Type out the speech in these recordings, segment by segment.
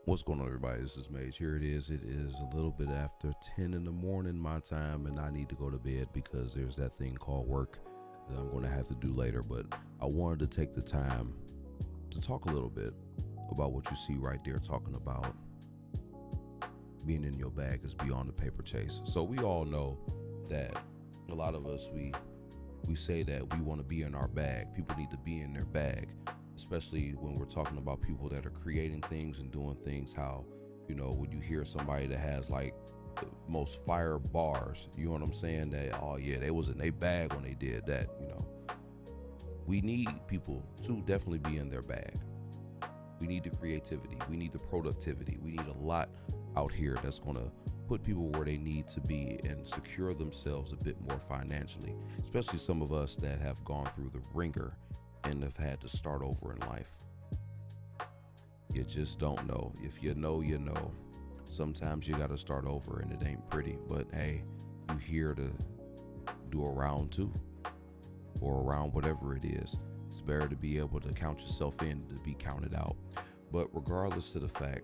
What's going on, everybody? This is Maje. Here it is. It is a little bit after 10 in the morning my time, and I need to go to bed because there's that thing called work that I'm going to have to do later. But I wanted to take the time to talk a little bit about what you see right there, talking about being in your bag is beyond the paper chase. So we all know that a lot of us, we say that we want to be in our bag. People need to be in their bag, especially when we're talking about people that are creating things and doing things. How, when you hear somebody that has like the most fire bars, you know what I'm saying? That, oh yeah, they was in their bag when they did that, We need people to definitely be in their bag. We need the creativity. We need the productivity. We need a lot out here that's going to put people where they need to be and secure themselves a bit more financially, especially some of us that have gone through the ringer and have had to start over in life. You just don't know. If you know, you know. Sometimes you got to start over and it ain't pretty, but hey, you here to do a round two or around whatever it is. It's better to be able to count yourself in to be counted out. But regardless of the fact,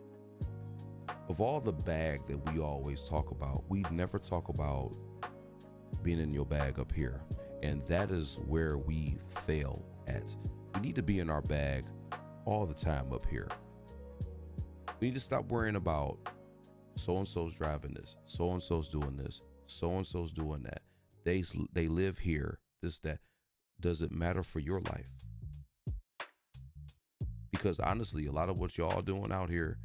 of all the bag that we always talk about, we never talk about being in your bag up here. And that is where we fail at. We need to be in our bag all the time up here. We need to stop worrying about so-and-so's driving this, so-and-so's doing this, so-and-so's doing that. They live here, this, that. Does it matter for your life? Because honestly, a lot of what y'all doing out here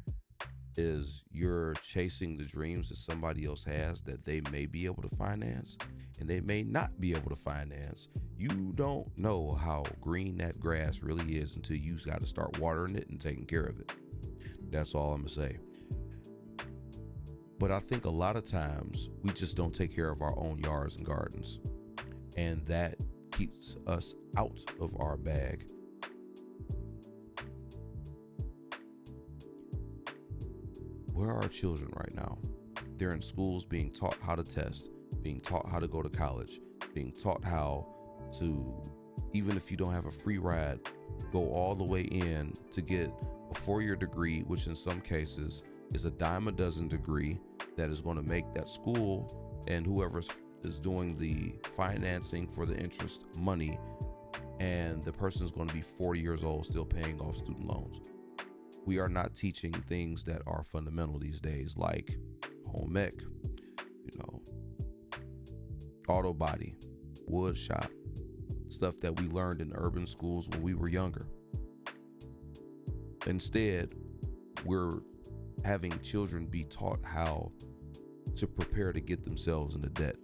is you're chasing the dreams that somebody else has that they may be able to finance and they may not be able to finance. You don't know how green that grass really is until you got to start watering it and taking care of it. That's all I'm gonna say. But I think a lot of times we just don't take care of our own yards and gardens, and that keeps us out of our bag. Where are our children right now? They're in schools being taught how to test, being taught how to go to college, being taught how to, even if you don't have a free ride, go all the way in to get a 4-year degree, which in some cases is a dime a dozen degree that is going to make that school and whoever is doing the financing for the interest money, and the person is going to be 40 years old still paying off student loans. We are not teaching things that are fundamental these days, like home ec, auto body, wood shop, stuff that we learned in urban schools when we were younger. Instead, we're having children be taught how to prepare to get themselves into debt.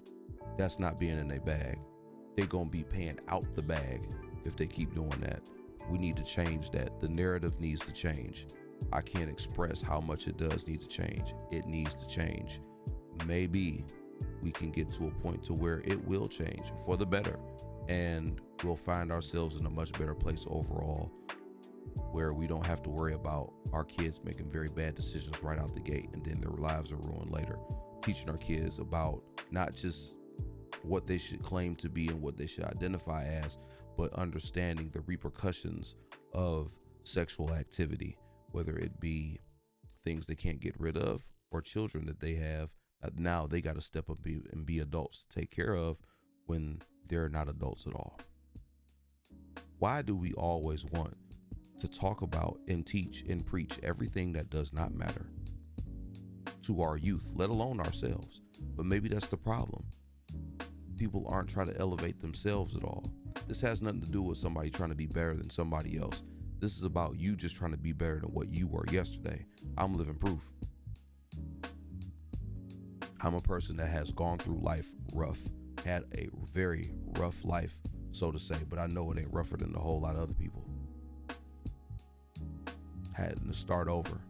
That's not being in their bag. They're going to be paying out the bag if they keep doing that. We need to change that. The narrative needs to change. I can't express how much it does need to change. It needs to change. Maybe we can get to a point to where it will change for the better, and we'll find ourselves in a much better place overall, where we don't have to worry about our kids making very bad decisions right out the gate and then their lives are ruined later. Teaching our kids about not just what they should claim to be and what they should identify as, but understanding the repercussions of sexual activity, whether it be things they can't get rid of or children that they have. Now they got to step up and be adults to take care of when they're not adults at all. Why do we always want to talk about and teach and preach everything that does not matter to our youth, let alone ourselves? But maybe that's the problem. People aren't trying to elevate themselves at all. This has nothing to do with somebody trying to be better than somebody else. This is about you just trying to be better than what you were yesterday. I'm living proof. I'm a person that has gone through life rough, had a very rough life, so to say, but I know it ain't rougher than a whole lot of other people. Had to start over.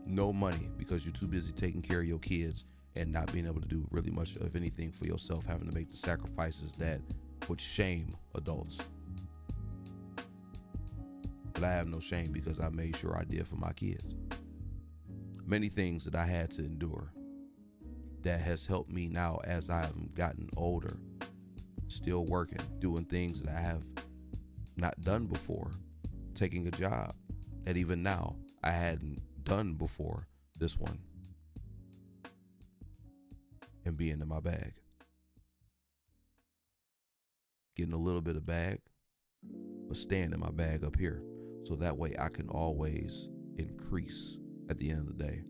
No money because you're too busy taking care of your kids and not being able to do really much of anything for yourself, having to make the sacrifices that would shame adults. But I have no shame because I made sure I did for my kids. Many things that I had to endure that has helped me now as I have gotten older, still working, doing things that I have not done before, taking a job that even now I hadn't done before this one and being in my bag. Getting a little bit of bag, but staying in my bag up here. So that way I can always increase at the end of the day.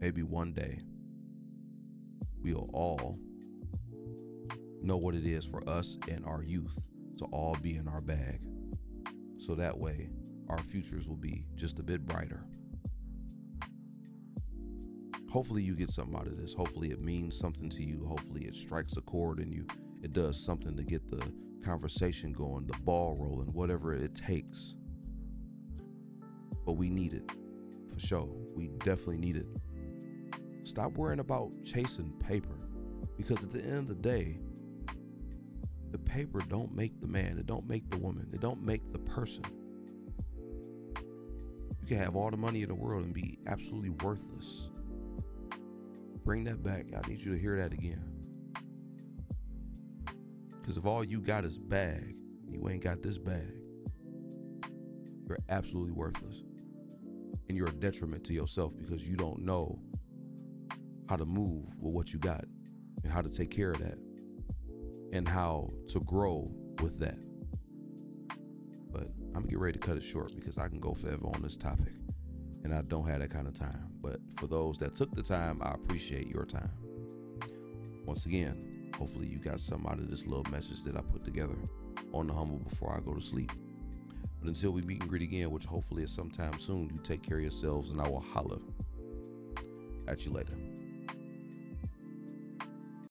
Maybe one day we'll all know what it is for us and our youth to all be in our bag. So that way our futures will be just a bit brighter. Hopefully you get something out of this. Hopefully it means something to you. Hopefully it strikes a chord in you. It does something to get the conversation going, the ball rolling, whatever it takes. But we need it, for sure. We definitely need it. Stop worrying about chasing paper, because at the end of the day, the paper don't make the man. It don't make the woman. It don't make the person. You can have all the money in the world and be absolutely worthless. Bring that back. I need you to hear that again. Because if all you got is bag, you ain't got this bag, you're absolutely worthless. And you're a detriment to yourself because you don't know how to move with what you got and how to take care of that and how to grow with that. But I'm gonna get ready to cut it short because I can go forever on this topic and I don't have that kind of time. But for those that took the time, I appreciate your time. Once again, hopefully you got something out of this little message that I put together on the humble before I go to sleep. But until we meet and greet again, which hopefully is sometime soon, you take care of yourselves and I will holler at you later.